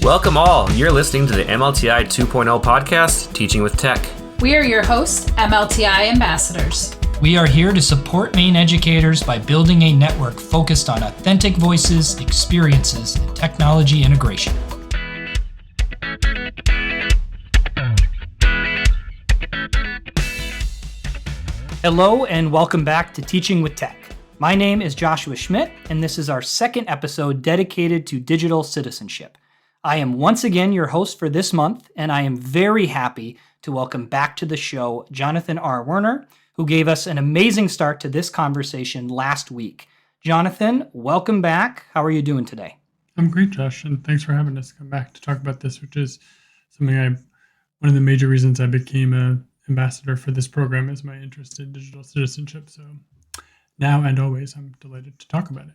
Welcome all. You're listening to the MLTI 2.0 podcast, Teaching with Tech. We are your hosts, MLTI Ambassadors. We are here to support Maine educators by building a network focused on authentic voices, experiences, and technology integration. Hello and welcome back to Teaching with Tech. My name is Joshua Schmidt, and this is our second episode dedicated to digital citizenship. I am once again your host for this month, and I am very happy to welcome back to the show Jonathan R. Werner, who gave us an amazing start to this conversation last week. Jonathan, welcome back. How are you doing today? I'm great, Josh, and thanks for having us come back to talk about this, which is something one of the major reasons I became an ambassador for this program is my interest in digital citizenship. So now and always, I'm delighted to talk about it.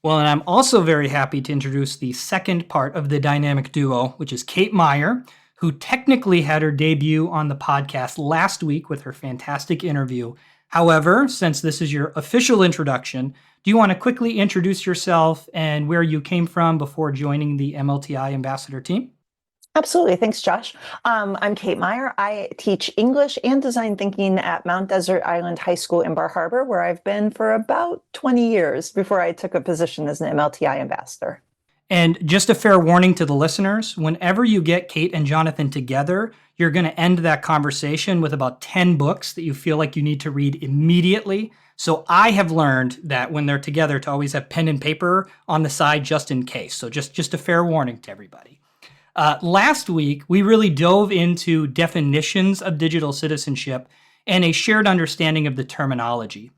Well, and I'm also very happy to introduce the second part of the dynamic duo, which is Kate Meyer, who technically had her debut on the podcast last week with her fantastic interview. However, since this is your official introduction, do you want to quickly introduce yourself and where you came from before joining the MLTI Ambassador team? Absolutely. Thanks, Josh. I'm Kate Meyer. I teach English and design thinking at Mount Desert Island High School in Bar Harbor, where I've been for about 20 years before I took a position as an MLTI ambassador. And just a fair warning to the listeners, whenever you get Kate and Jonathan together, you're going to end that conversation with about 10 books that you feel like you need to read immediately. So I have learned that when they're together to always have pen and paper on the side just in case. So just a fair warning to everybody. Last week, we really dove into definitions of digital citizenship and a shared understanding of the terminology.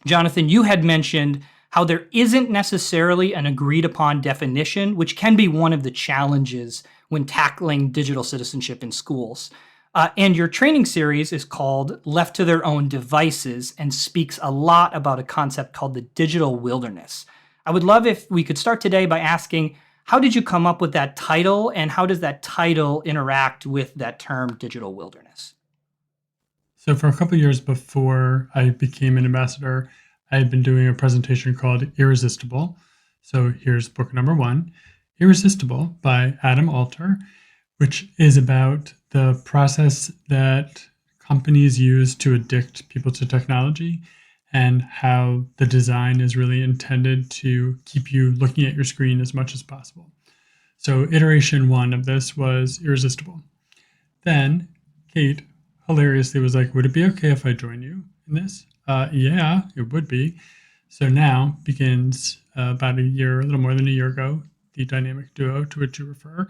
Jonathan, you had mentioned how there isn't necessarily an agreed upon definition, which can be one of the challenges when tackling digital citizenship in schools. And your training series is called Left to Their Own Devices and speaks a lot about a concept called the digital wilderness. I would love if we could start today by asking, how did you come up with that title, and how does that title interact with that term digital wilderness? So for a couple of years before I became an ambassador, I had been doing a presentation called Irresistible. So here's book number 1, Irresistible by Adam Alter, which is about the process that companies use to addict people to technology and how the design is really intended to keep you looking at your screen as much as possible. So iteration 1 of this was Irresistible. Then Kate hilariously was like, would it be okay if I join you in this? Yeah, it would be. So now begins about a little more than a year ago, the dynamic duo to which you refer.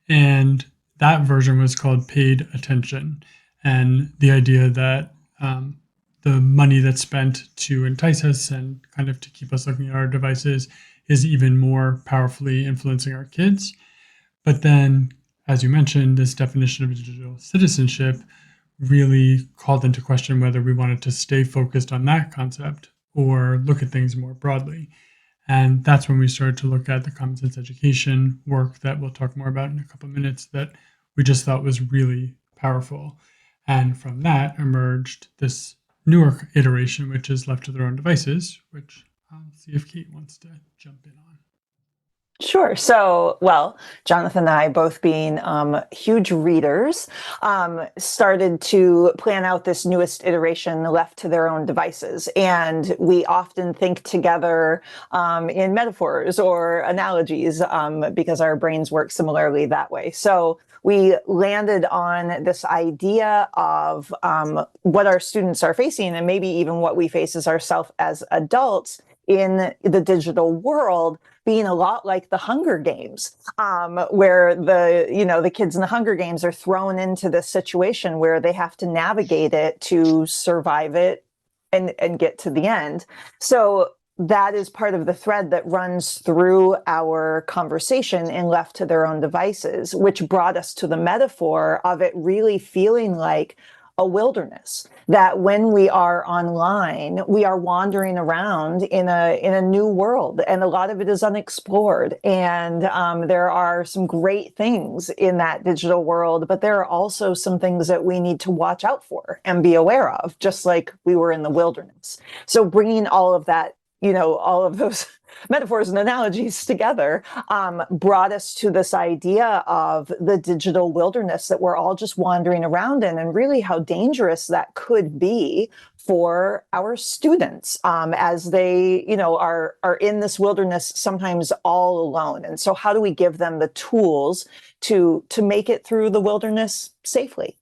And that version was called Paid Attention. And the idea that the money that's spent to entice us and kind of to keep us looking at our devices is even more powerfully influencing our kids. But then, as you mentioned, this definition of digital citizenship really called into question whether we wanted to stay focused on that concept or look at things more broadly. And that's when we started to look at the common sense education work that we'll talk more about in a couple of minutes that we just thought was really powerful. And from that emerged this newer iteration, which is Left to Their Own Devices, which I'll see if Kate wants to jump in on. Sure. So, Jonathan and I, both being huge readers, started to plan out this newest iteration, Left to Their Own Devices. And we often think together in metaphors or analogies because our brains work similarly that way. So we landed on this idea of what our students are facing and maybe even what we face as ourselves as adults in the digital world being a lot like the Hunger Games, where the kids in the Hunger Games are thrown into this situation where they have to navigate it to survive it and get to the end. So that is part of the thread that runs through our conversation in Left to Their Own Devices, which brought us to the metaphor of it really feeling like a wilderness, that when we are online, we are wandering around in a new world, and a lot of it is unexplored. And there are some great things in that digital world, but there are also some things that we need to watch out for and be aware of, just like we were in the wilderness. So bringing all of that, all of those metaphors and analogies together, brought us to this idea of the digital wilderness that we're all just wandering around in, and really how dangerous that could be for our students as they, are in this wilderness sometimes all alone. And so, how do we give them the tools to make it through the wilderness safely?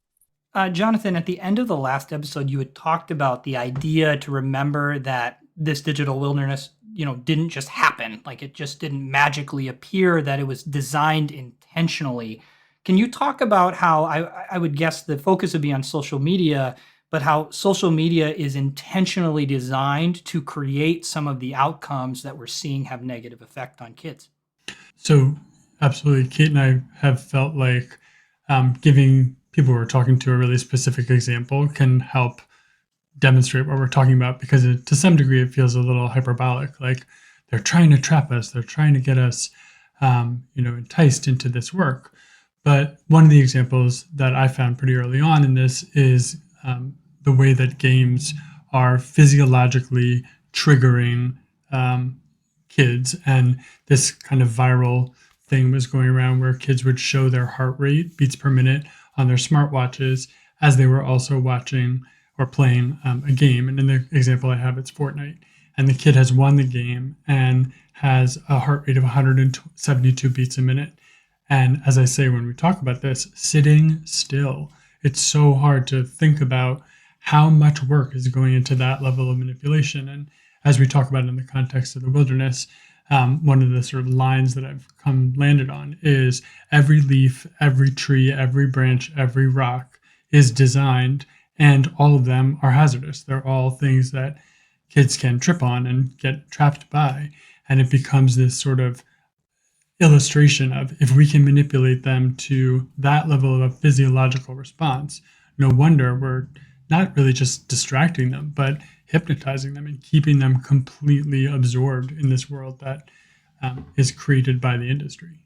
Jonathan, at the end of the last episode, you had talked about the idea to remember that this digital wilderness, didn't just happen. Like it just didn't magically appear, that it was designed intentionally. Can you talk about how I would guess the focus would be on social media, but how social media is intentionally designed to create some of the outcomes that we're seeing have negative effect on kids? So, absolutely, Kate and I have felt like giving people we're talking to a really specific example can help demonstrate what we're talking about, because to some degree it feels a little hyperbolic, like they're trying to trap us, they're trying to get us enticed into this work. But one of the examples that I found pretty early on in this is the way that games are physiologically triggering kids. And this kind of viral thing was going around where kids would show their heart rate, beats per minute, on their smartwatches as they were also watching or playing a game. And in the example I have, it's Fortnite. And the kid has won the game and has a heart rate of 172 beats a minute. And as I say, when we talk about this, sitting still, it's so hard to think about how much work is going into that level of manipulation. And as we talk about in the context of the wilderness, one of the sort of lines that I've landed on is every leaf, every tree, every branch, every rock is designed, and all of them are hazardous. They're all things that kids can trip on and get trapped by. And it becomes this sort of illustration of, if we can manipulate them to that level of a physiological response, no wonder we're not really just distracting them, but hypnotizing them and keeping them completely absorbed in this world that is created by the industry.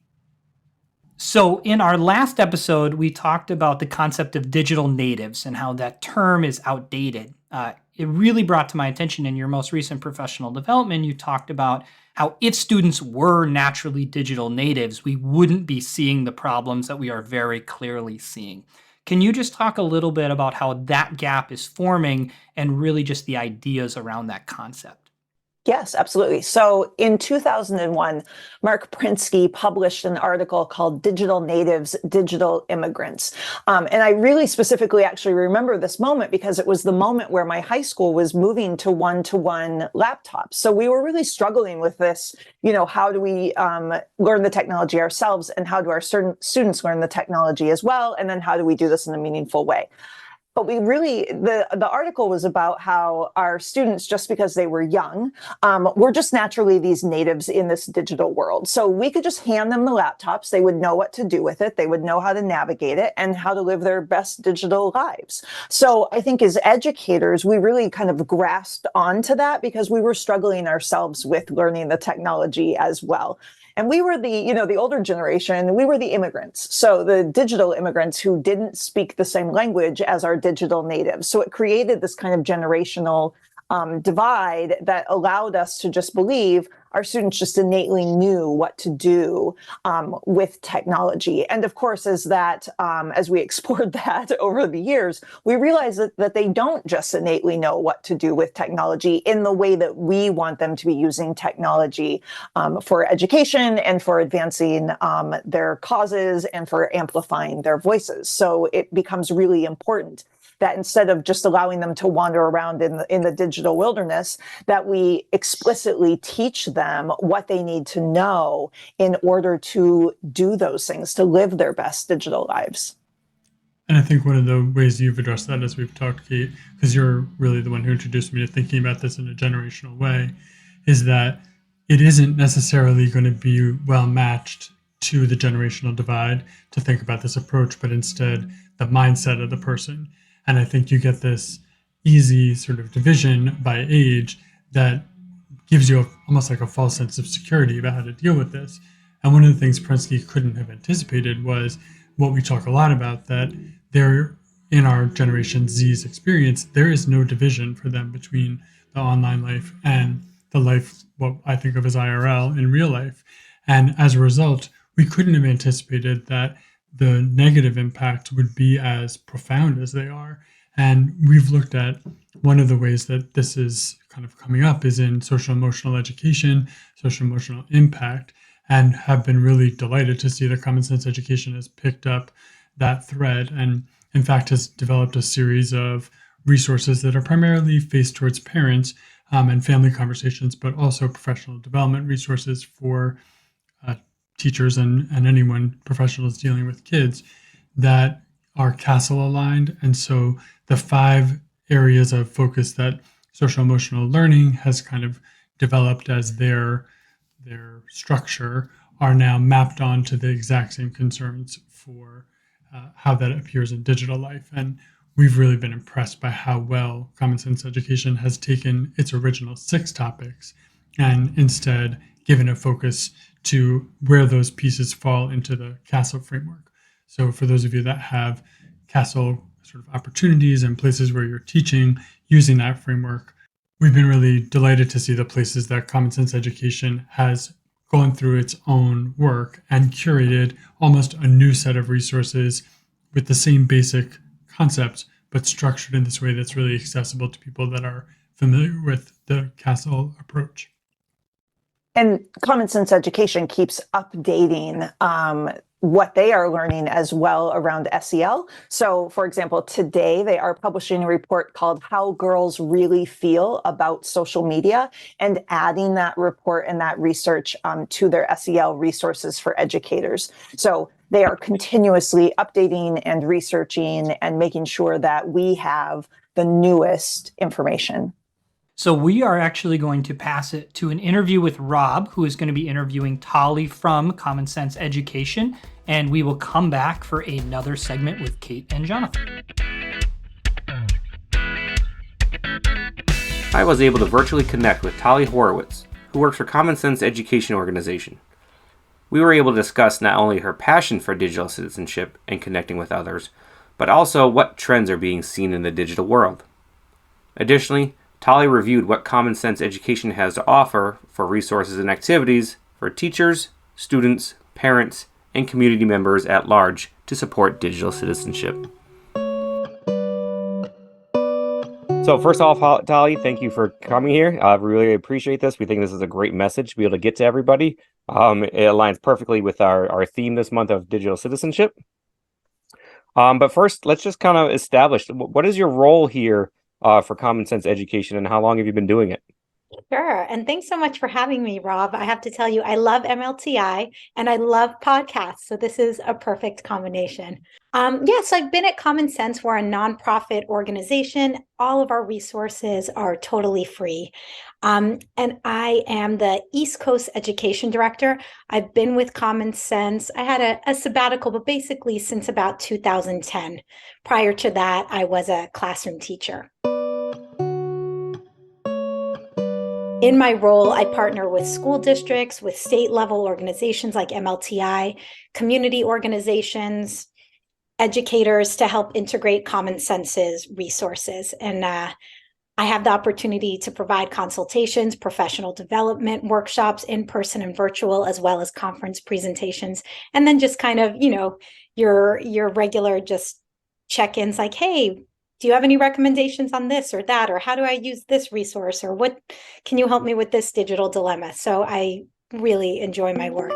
So in our last episode, we talked about the concept of digital natives and how that term is outdated. It really brought to my attention in your most recent professional development, you talked about how if students were naturally digital natives, we wouldn't be seeing the problems that we are very clearly seeing. Can you just talk a little bit about how that gap is forming and really just the ideas around that concept? Yes, absolutely. So in 2001, Mark Prinsky published an article called Digital Natives, Digital Immigrants. And I really specifically actually remember this moment because it was the moment where my high school was moving to one-to-one laptops. So we were really struggling with this, how do we learn the technology ourselves, and how do our students learn the technology as well? And then how do we do this in a meaningful way? But we really, the article was about how our students, just because they were young, were just naturally these natives in this digital world. So we could just hand them the laptops. They would know what to do with it. They would know how to navigate it and how to live their best digital lives. So I think as educators, we really kind of grasped onto that because we were struggling ourselves with learning the technology as well. And we were the older generation, we were the immigrants. So the digital immigrants who didn't speak the same language as our digital natives. So it created this kind of generational divide that allowed us to just believe our students just innately knew what to do with technology. And of course, as we explored that over the years, we realized that they don't just innately know what to do with technology in the way that we want them to be using technology for education and for advancing their causes and for amplifying their voices. So it becomes really important that instead of just allowing them to wander around in the digital wilderness, that we explicitly teach them what they need to know in order to do those things, to live their best digital lives. And I think one of the ways you've addressed that as we've talked, Kate, because you're really the one who introduced me to thinking about this in a generational way, is that it isn't necessarily going to be well matched to the generational divide to think about this approach, but instead the mindset of the person. And I think you get this easy sort of division by age that gives you almost like a false sense of security about how to deal with this. And one of the things Prensky couldn't have anticipated was what we talk a lot about, that there, in our Generation Z's experience, there is no division for them between the online life and the life, what I think of as IRL, in real life. And as a result, we couldn't have anticipated that the negative impact would be as profound as they are. And we've looked at one of the ways that this is kind of coming up is in social emotional education, social emotional impact, and have been really delighted to see that Common Sense Education has picked up that thread and, in fact, has developed a series of resources that are primarily faced towards parents and family conversations, but also professional development resources for teachers and anyone, professionals dealing with kids, that are CASEL aligned. And so the 5 areas of focus that social emotional learning has kind of developed as their structure are now mapped onto the exact same concerns for how that appears in digital life. And we've really been impressed by how well Common Sense Education has taken its original 6 topics and instead given a focus to where those pieces fall into the CASEL framework. So for those of you that have CASEL sort of opportunities and places where you're teaching using that framework, we've been really delighted to see the places that Common Sense Education has gone through its own work and curated almost a new set of resources with the same basic concepts, but structured in this way that's really accessible to people that are familiar with the CASEL approach. And Common Sense Education keeps updating what they are learning as well around SEL. So, for example, today they are publishing a report called How Girls Really Feel About Social Media and adding that report and that research to their SEL resources for educators. So they are continuously updating and researching and making sure that we have the newest information. So we are actually going to pass it to an interview with Rob, who is going to be interviewing Tali from Common Sense Education, and we will come back for another segment with Kate and Jonathan. I was able to virtually connect with Tali Horowitz, who works for Common Sense Education Organization. We were able to discuss not only her passion for digital citizenship and connecting with others, but also what trends are being seen in the digital world. Additionally, Tali reviewed what Common Sense Education has to offer for resources and activities for teachers, students, parents, and community members at large to support digital citizenship. So first off, Tali, thank you for coming here. I really appreciate this. We think this is a great message to be able to get to everybody. It aligns perfectly with our theme this month of digital citizenship. But first, let's just kind of establish, what is your role here for Common Sense Education, and how long have you been doing it? Sure. And thanks so much for having me, Rob. I have to tell you, I love MLTI and I love podcasts. So this is a perfect combination. Yes, I've been at Common Sense. We're a nonprofit organization. All of our resources are totally free. And I am the East Coast Education Director. I've been with Common Sense. I had a sabbatical, but basically since about 2010. Prior to that, I was a classroom teacher. In my role, I partner with school districts, with state level organizations like MLTI, community organizations, educators to help integrate Common Sense's resources. And I have the opportunity to provide consultations, professional development workshops, in person and virtual, as well as conference presentations. And then just kind of, your regular just check-ins like, hey, do you have any recommendations on this or that? Or how do I use this resource? Or what can you help me with this digital dilemma? So I really enjoy my work.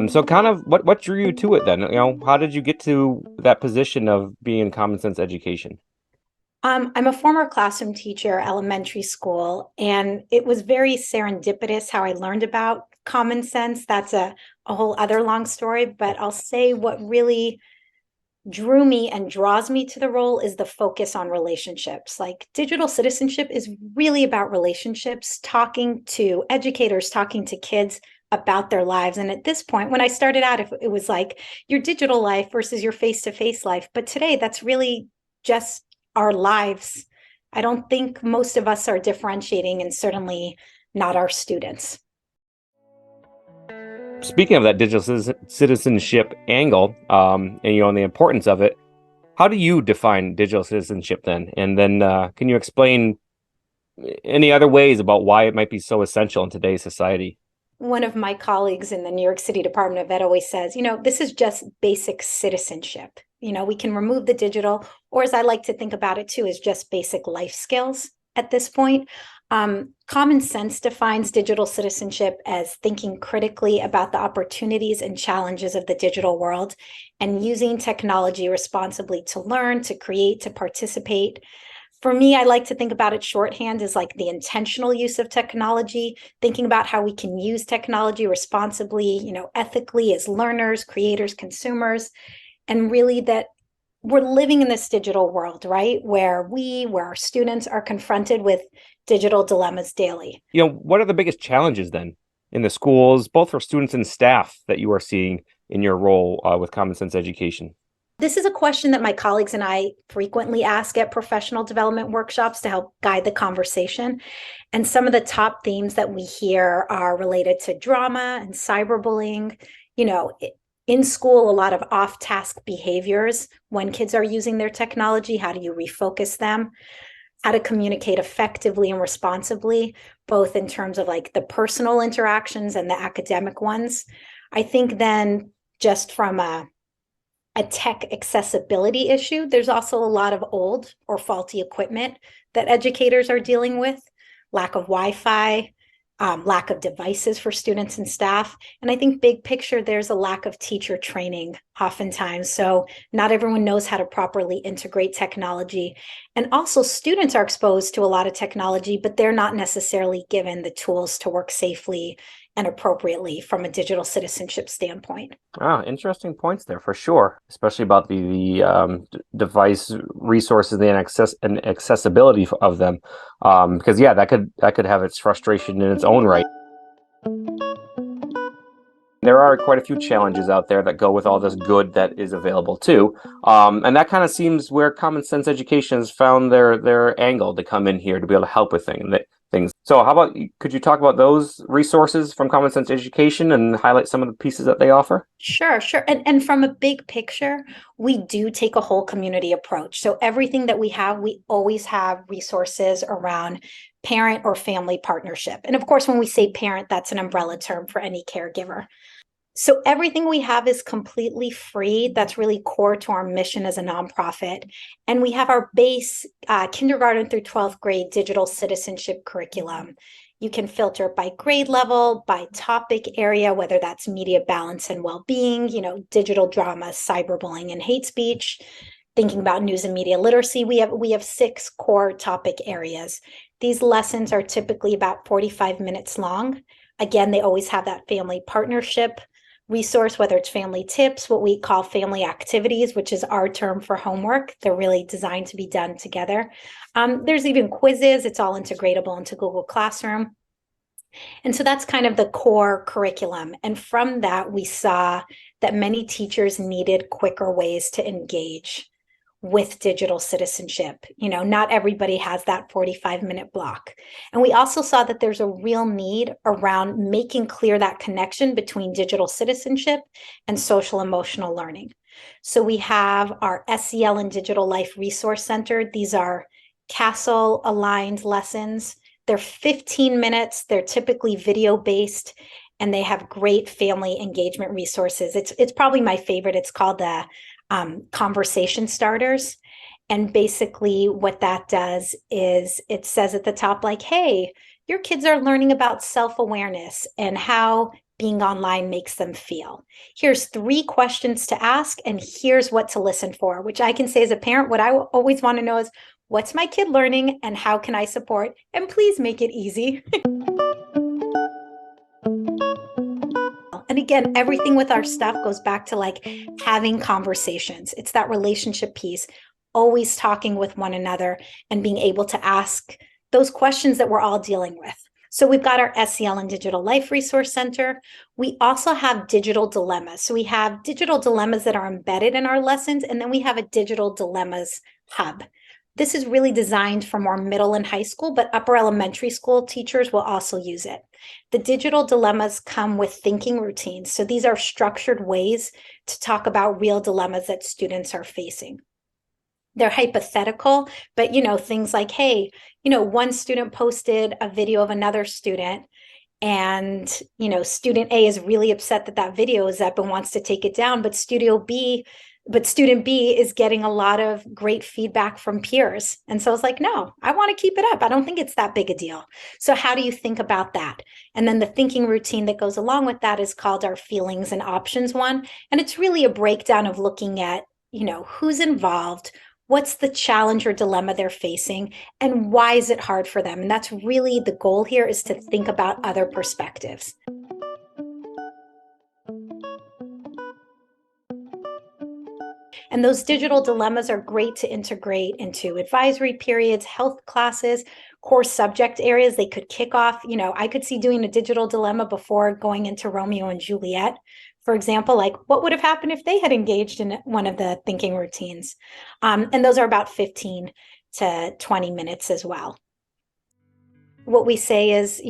So kind of what drew you to it then? How did you get to that position of being in Common Sense Education? I'm a former classroom teacher, elementary school, and it was very serendipitous how I learned about Common Sense. That's a whole other long story, but I'll say what really drew me and draws me to the role is the focus on relationships. Like digital citizenship is really about relationships, talking to educators, talking to kids about their lives. And at this point, when I started out, it was like your digital life versus your face-to-face life. But today, that's really just our lives. I don't think most of us are differentiating, and certainly not our students. Speaking of that digital citizenship angle, and the importance of it, how do you define digital citizenship then? And then can you explain any other ways about why it might be so essential in today's society? One of my colleagues in the New York City Department of Ed always says, this is just basic citizenship. We can remove the digital, or as I like to think about it too, is just basic life skills at this point. Common sense defines digital citizenship as thinking critically about the opportunities and challenges of the digital world and using technology responsibly to learn, to create, to participate. For me, I like to think about it shorthand as like the intentional use of technology, thinking about how we can use technology responsibly, ethically as learners, creators, consumers, and really that we're living in this digital world, right? Where our students are confronted with digital dilemmas daily. What are the biggest challenges then in the schools, both for students and staff, that you are seeing in your role with Common Sense Education? This is a question that my colleagues and I frequently ask at professional development workshops to help guide the conversation. And some of the top themes that we hear are related to drama and cyberbullying. In school, a lot of off-task behaviors when kids are using their technology. How do you refocus them? How to communicate effectively and responsibly, both in terms of like the personal interactions and the academic ones. I think then just from a tech accessibility issue, there's also a lot of old or faulty equipment that educators are dealing with, lack of Wi-Fi, lack of devices for students and staff. And I think big picture, there's a lack of teacher training oftentimes. So not everyone knows how to properly integrate technology. And also students are exposed to a lot of technology, but they're not necessarily given the tools to work safely and appropriately from a digital citizenship standpoint. Interesting points there for sure, especially about the device resources and accessibility of them, because that could have its frustration in its own right. There are quite a few challenges out there that go with all this good that is available too, and that kind of seems where Common Sense Education has found their angle to come in here to be able to help with things. So how about, could you talk about those resources from Common Sense Education and highlight some of the pieces that they offer? Sure. And from a big picture, we do take a whole community approach. So everything that we always have resources around parent or family partnership. And of course, when we say parent, that's an umbrella term for any caregiver. So everything we have is completely free. That's really core to our mission as a nonprofit. And we have our base kindergarten through 12th grade digital citizenship curriculum. You can filter it by grade level, by topic area, whether that's media balance and well-being, digital drama, cyberbullying, and hate speech, thinking about news and media literacy. We have 6 core topic areas. These lessons are typically about 45 minutes long. Again, they always have that family partnership resource, whether it's family tips, what we call family activities, which is our term for homework. They're really designed to be done together. There's even quizzes. It's all integratable into Google Classroom. And so that's kind of the core curriculum. And from that, we saw that many teachers needed quicker ways to engage with digital citizenship. Not everybody has that 45-minute block. And we also saw that there's a real need around making clear that connection between digital citizenship and social emotional learning. So we have our SEL and Digital Life Resource Center. These are CASEL-aligned lessons. They're 15 minutes. They're typically video-based, and they have great family engagement resources. It's probably my favorite. It's called the conversation starters. And basically what that does is it says at the top, like, hey, your kids are learning about self-awareness and how being online makes them feel. Here's 3 questions to ask, and here's what to listen for, which I can say as a parent, what I always want to know is, what's my kid learning and how can I support? And please make it easy. And again, everything with our stuff goes back to like having conversations. It's that relationship piece, always talking with one another and being able to ask those questions that we're all dealing with. So we've got our SEL and Digital Life Resource Center. We also have digital dilemmas. So we have digital dilemmas that are embedded in our lessons, and then we have a digital dilemmas hub. This is really designed for more middle and high school, but upper elementary school teachers will also use it. The digital dilemmas come with thinking routines. So these are structured ways to talk about real dilemmas that students are facing. they're hypothetical, but things like, hey, one student posted a video of another student, and student A is really upset that that video is up and wants to take it down, but student B is getting a lot of great feedback from peers. And so it's like, no, I want to keep it up. I don't think it's that big a deal. So how do you think about that? And then the thinking routine that goes along with that is called our feelings and options one. And it's really a breakdown of looking at, who's involved, what's the challenge or dilemma they're facing, and why is it hard for them? And that's really the goal here, is to think about other perspectives. And those digital dilemmas are great to integrate into advisory periods, health classes, core subject areas. They could kick off, I could see doing a digital dilemma before going into Romeo and Juliet, for example, like what would have happened if they had engaged in one of the thinking routines? And those are about 15 to 20 minutes as well. What we say is,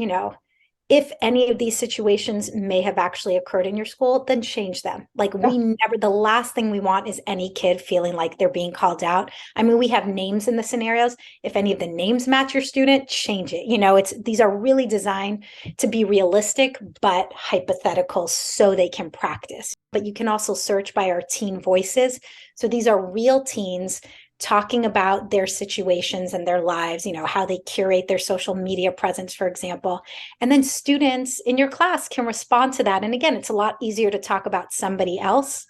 if any of these situations may have actually occurred in your school, then change them. Like the last thing we want is any kid feeling like they're being called out. I mean, we have names in the scenarios. If any of the names match your student, change it. These are really designed to be realistic, but hypothetical so they can practice. But you can also search by our teen voices. So these are real teens talking about their situations and their lives, how they curate their social media presence, for example. And then students in your class can respond to that. And again, it's a lot easier to talk about somebody else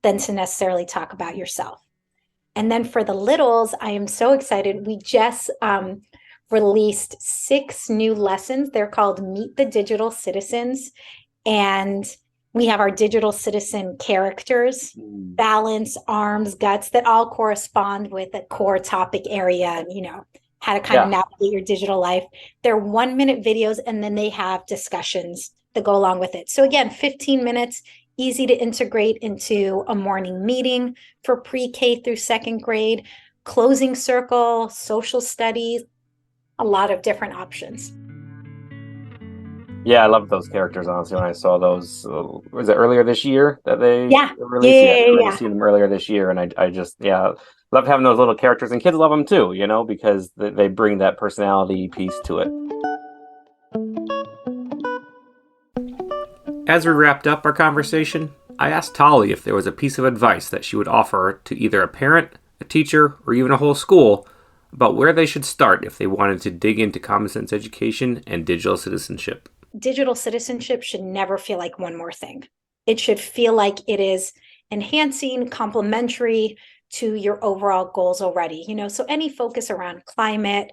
than to necessarily talk about yourself. And then for the littles, I am so excited. We just released 6 new lessons. They're called Meet the Digital Citizens. And we have our digital citizen characters, balance, arms, guts, that all correspond with a core topic area, and, how to kind of navigate your digital life. They're 1-minute videos, and then they have discussions that go along with it. So again, 15 minutes, easy to integrate into a morning meeting for pre-K through 2nd grade, closing circle, social studies, a lot of different options. Yeah, I loved those characters, honestly, when I saw those. Was it earlier this year that they released? I seen them earlier this year, and I just, love having those little characters, and kids love them too, because they bring that personality piece to it. As we wrapped up our conversation, I asked Tali if there was a piece of advice that she would offer to either a parent, a teacher, or even a whole school about where they should start if they wanted to dig into common sense education and digital citizenship. Digital citizenship should never feel like one more thing. It should feel like it is enhancing, complementary to your overall goals already. So any focus around climate,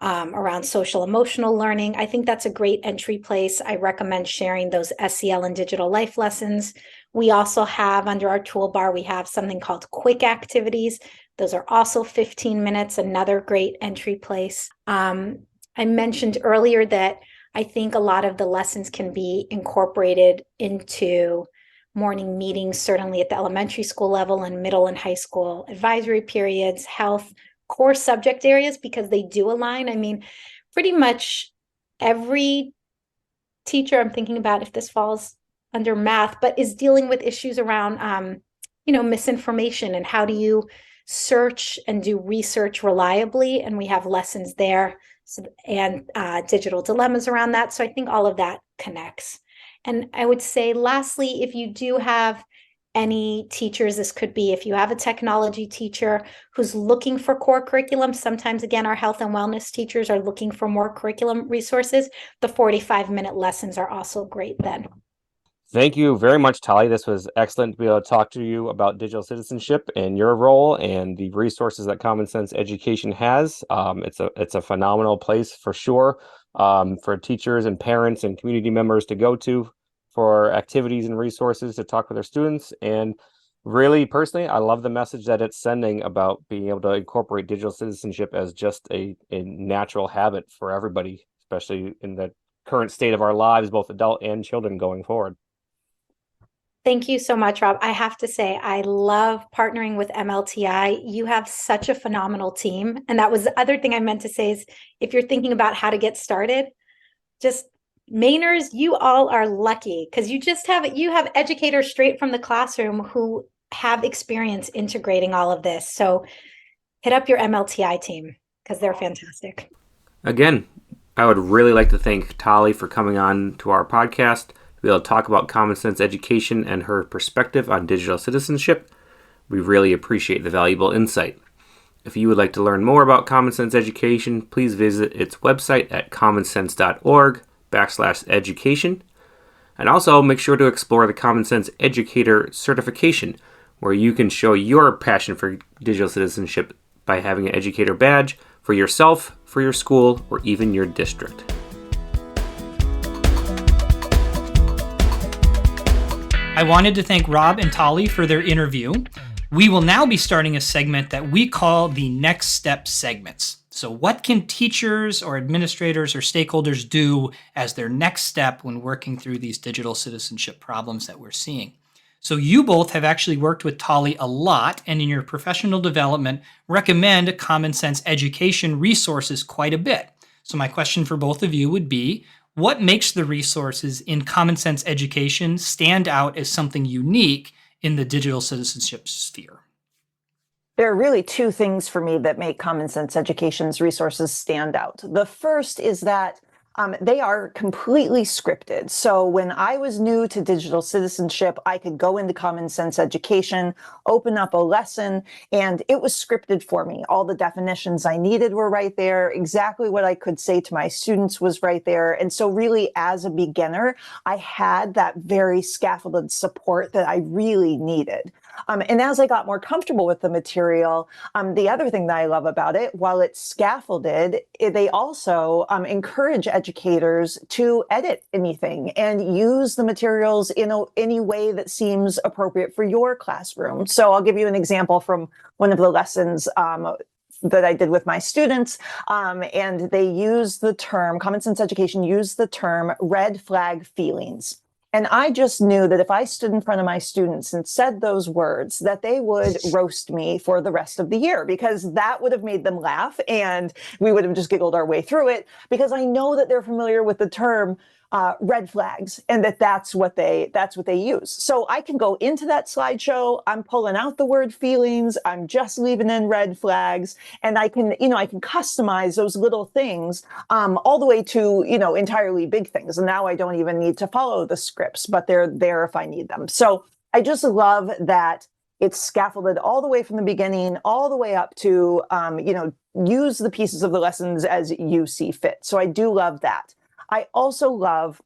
around social emotional learning, I think that's a great entry place. I recommend sharing those SEL and digital life lessons. We also have under our toolbar, we have something called quick activities. Those are also 15 minutes, another great entry place. I mentioned earlier that I think a lot of the lessons can be incorporated into morning meetings, certainly at the elementary school level and middle and high school advisory periods, health, core subject areas, because they do align. I mean, pretty much every teacher, I'm thinking about if this falls under math, but is dealing with issues around, misinformation and how do you search and do research reliably. And we have lessons there. And digital dilemmas around that. So I think all of that connects. And I would say, lastly, if you do have any teachers, this could be if you have a technology teacher who's looking for core curriculum. Sometimes, again, our health and wellness teachers are looking for more curriculum resources. The 45-minute lessons are also great then. Thank you very much, Tali. This was excellent to be able to talk to you about digital citizenship and your role and the resources that Common Sense Education has. It's a phenomenal place for sure, for teachers and parents and community members to go to for activities and resources to talk with their students. And really, personally, I love the message that it's sending about being able to incorporate digital citizenship as just a natural habit for everybody, especially in the current state of our lives, both adult and children going forward. Thank you so much, Rob. I have to say, I love partnering with MLTI. You have such a phenomenal team. And that was the other thing I meant to say is if you're thinking about how to get started, just Mainers, you all are lucky because you have educators straight from the classroom who have experience integrating all of this. So hit up your MLTI team because they're fantastic. Again, I would really like to thank Tali for coming on to our podcast to be able to talk about common sense education and her perspective on digital citizenship. We really appreciate the valuable insight. If you would like to learn more about Common Sense Education, please visit its website at commonsense.org/education. And also make sure to explore the Common Sense Educator certification, where you can show your passion for digital citizenship by having an educator badge for yourself, for your school, or even your district. I wanted to thank Rob and Tali for their interview. We will now be starting a segment that we call the Next Step segments. So what can teachers or administrators or stakeholders do as their next step when working through these digital citizenship problems that we're seeing? So you both have actually worked with Tali a lot, and in your professional development recommend Common Sense Education resources quite a bit. So my question for both of you would be, what makes the resources in Common Sense Education stand out as something unique in the digital citizenship sphere? There are really two things for me that make Common Sense Education's resources stand out. The first is that they are completely scripted. So when I was new to digital citizenship, I could go into Common Sense Education, open up a lesson, and it was scripted for me. All the definitions I needed were right there. Exactly what I could say to my students was right there. And so really, as a beginner, I had that very scaffolded support that I really needed. And as I got more comfortable with the material, the other thing that I love about it, while it's scaffolded, they also encourage educators to edit anything and use the materials in any way that seems appropriate for your classroom. So I'll give you an example from one of the lessons that I did with my students, and they use the term, Common Sense Education used the term red flag feelings. And I just knew that if I stood in front of my students and said those words, that they would roast me for the rest of the year, because that would have made them laugh and we would have just giggled our way through it, because I know that they're familiar with the term red flags, and that's what they use. So I can go into that slideshow, I'm pulling out the word feelings, I'm just leaving in red flags, and I can customize those little things all the way to, entirely big things. And now I don't even need to follow the scripts, but they're there if I need them. So I just love that it's scaffolded all the way from the beginning, all the way up to, use the pieces of the lessons as you see fit. So I do love that. I also love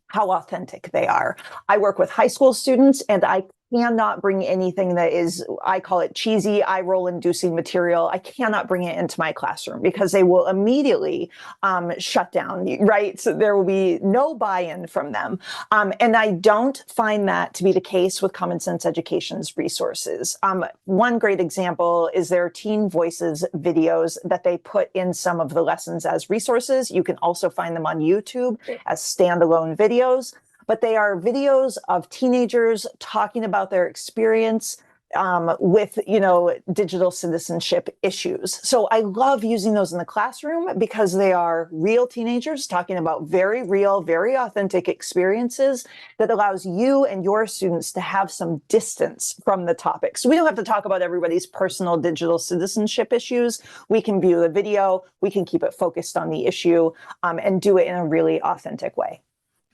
how authentic they are. I work with high school students, and I cannot bring anything that is, I call it cheesy, eye roll inducing material. I cannot bring it into my classroom because they will immediately shut down, right? So there will be no buy-in from them. And I don't find that to be the case with Common Sense Education's resources. One great example is their Teen Voices videos that they put in some of the lessons as resources. You can also find them on YouTube as standalone videos. But they are videos of teenagers talking about their experience with, digital citizenship issues. So I love using those in the classroom because they are real teenagers talking about very real, very authentic experiences that allows you and your students to have some distance from the topic. So we don't have to talk about everybody's personal digital citizenship issues. We can view the video, we can keep it focused on the issue, and do it in a really authentic way.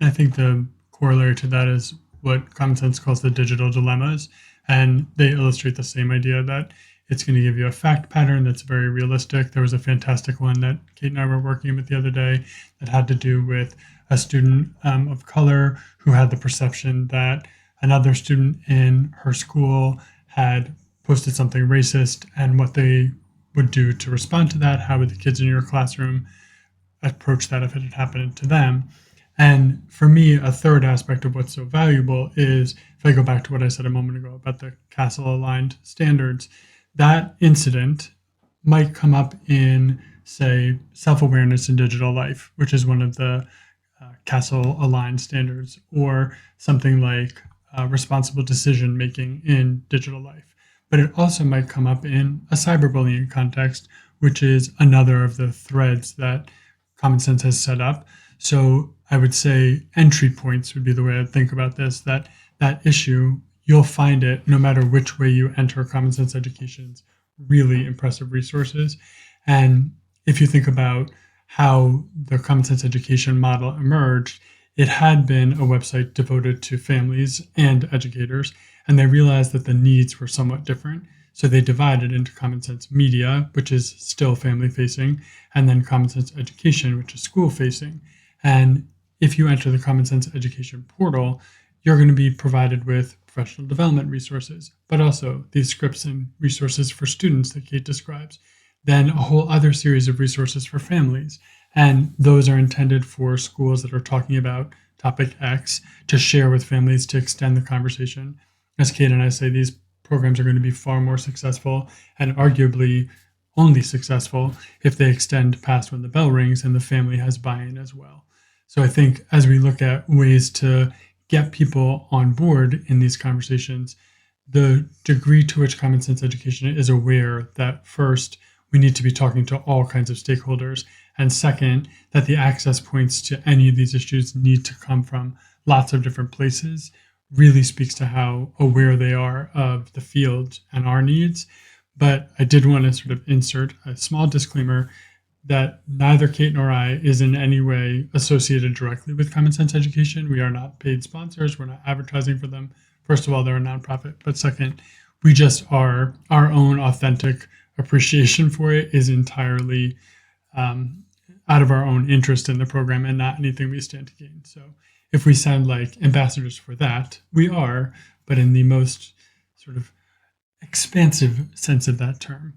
I think the corollary to that is what Common Sense calls the digital dilemmas. And they illustrate the same idea that it's going to give you a fact pattern that's very realistic. There was a fantastic one that Kate and I were working with the other day that had to do with a student of color who had the perception that another student in her school had posted something racist, and what they would do to respond to that. How would the kids in your classroom approach that if it had happened to them? And for me, a third aspect of what's so valuable is, if I go back to what I said a moment ago about the CASEL-aligned standards, that incident might come up in, say, self-awareness in digital life, which is one of the CASEL-aligned standards, or something like responsible decision-making in digital life. But it also might come up in a cyberbullying context, which is another of the threads that Common Sense has set up. So I would say entry points would be the way I'd think about this, that issue, you'll find it no matter which way you enter Common Sense Education's really impressive resources. And if you think about how the Common Sense Education model emerged, it had been a website devoted to families and educators, and they realized that the needs were somewhat different. So they divided into Common Sense Media, which is still family-facing, and then Common Sense Education, which is school-facing. And if you enter the Common Sense Education portal, you're going to be provided with professional development resources, but also these scripts and resources for students that Kate describes. Then a whole other series of resources for families. And those are intended for schools that are talking about topic X to share with families to extend the conversation. As Kate and I say, these programs are going to be far more successful and arguably only successful if they extend past when the bell rings and the family has buy-in as well. So I think as we look at ways to get people on board in these conversations, the degree to which Common Sense Education is aware that first, we need to be talking to all kinds of stakeholders, and second, that the access points to any of these issues need to come from lots of different places, really speaks to how aware they are of the field and our needs. But I did want to sort of insert a small disclaimer that neither Kate nor I is in any way associated directly with Common Sense Education. We are not paid sponsors. We're not advertising for them. First of all, they're a nonprofit. But second, we just are, our own authentic appreciation for it is entirely out of our own interest in the program and not anything we stand to gain. So if we sound like ambassadors for that, we are, but in the most sort of expansive sense of that term.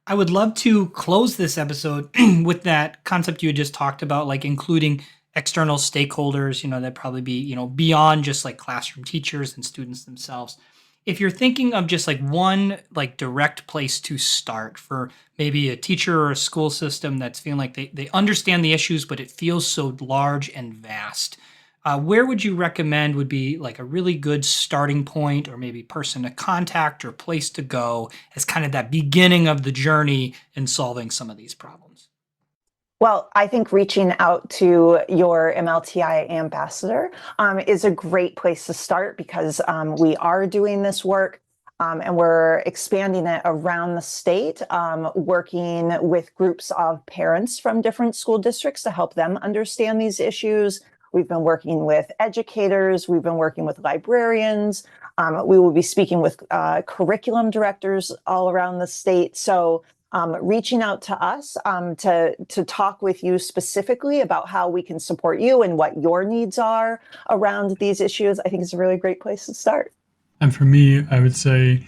I would love to close this episode with that concept you had just talked about, like including external stakeholders, that'd probably be, beyond just like classroom teachers and students themselves. If you're thinking of just like one like direct place to start for maybe a teacher or a school system that's feeling like they understand the issues, but it feels so large and vast, where would you recommend would be like a really good starting point or maybe person to contact or place to go as kind of that beginning of the journey in solving some of these problems? Well, I think reaching out to your MLTI ambassador is a great place to start because we are doing this work and we're expanding it around the state, working with groups of parents from different school districts to help them understand these issues. We've been working with educators. We've been working with librarians. We will be speaking with curriculum directors all around the state. So reaching out to us to talk with you specifically about how we can support you and what your needs are around these issues, I think is a really great place to start. And for me, I would say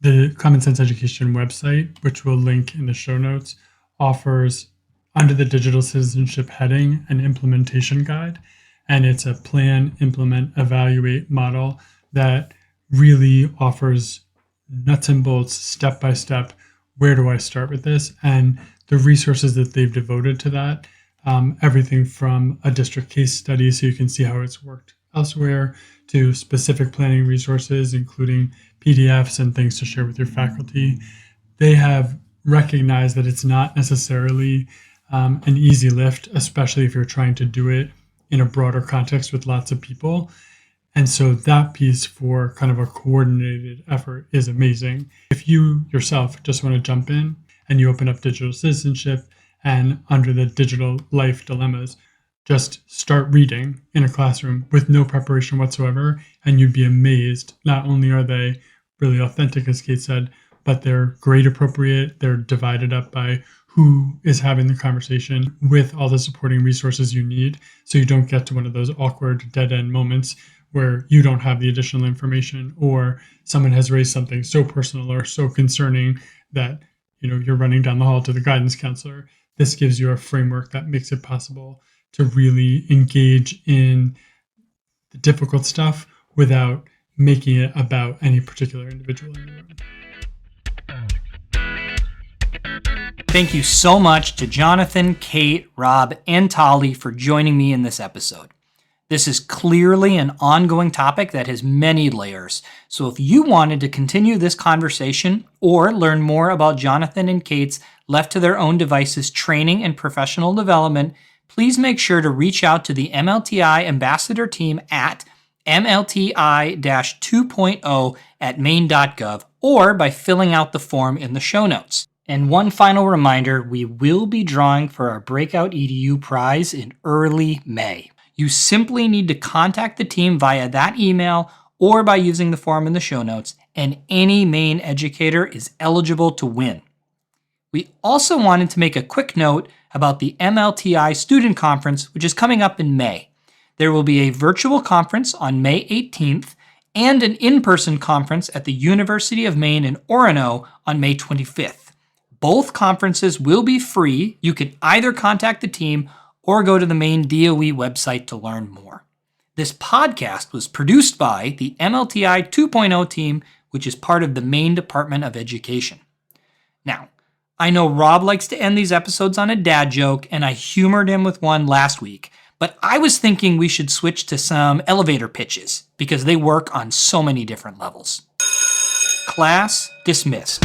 the Common Sense Education website, which we'll link in the show notes, offers under the digital citizenship heading an implementation guide. And it's a plan, implement, evaluate model that really offers nuts and bolts, step by step. Where do I start with this? And the resources that they've devoted to that, everything from a district case study so you can see how it's worked elsewhere, to specific planning resources, including PDFs and things to share with your faculty. They have recognized that it's not necessarily an easy lift, especially if you're trying to do it in a broader context with lots of people. And so that piece for kind of a coordinated effort is amazing. If you yourself just want to jump in and you open up digital citizenship and under the digital life dilemmas, just start reading in a classroom with no preparation whatsoever, and you'd be amazed. Not only are they really authentic, as Kate said, but they're grade appropriate. They're divided up by who is having the conversation with all the supporting resources you need, so you don't get to one of those awkward dead-end moments where you don't have the additional information or someone has raised something so personal or so concerning that you're running down the hall to the guidance counselor. This gives you a framework that makes it possible to really engage in the difficult stuff without making it about any particular individual in the room. Thank you so much to Jonathan, Kate, Rob, and Tali for joining me in this episode. This is clearly an ongoing topic that has many layers. So if you wanted to continue this conversation or learn more about Jonathan and Kate's left to their own devices training and professional development, please make sure to reach out to the MLTI Ambassador team at MLTI-2.0 at maine.gov or by filling out the form in the show notes. And one final reminder, we will be drawing for our Breakout EDU prize in early May. You simply need to contact the team via that email or by using the form in the show notes, and any Maine educator is eligible to win. We also wanted to make a quick note about the MLTI Student Conference, which is coming up in May. There will be a virtual conference on May 18th and an in-person conference at the University of Maine in Orono on May 25th. Both conferences will be free. You can either contact the team or go to the Maine DOE website to learn more. This podcast was produced by the MLTI 2.0 team, which is part of the Maine Department of Education. Now, I know Rob likes to end these episodes on a dad joke, and I humored him with one last week, but I was thinking we should switch to some elevator pitches because they work on so many different levels. Class dismissed.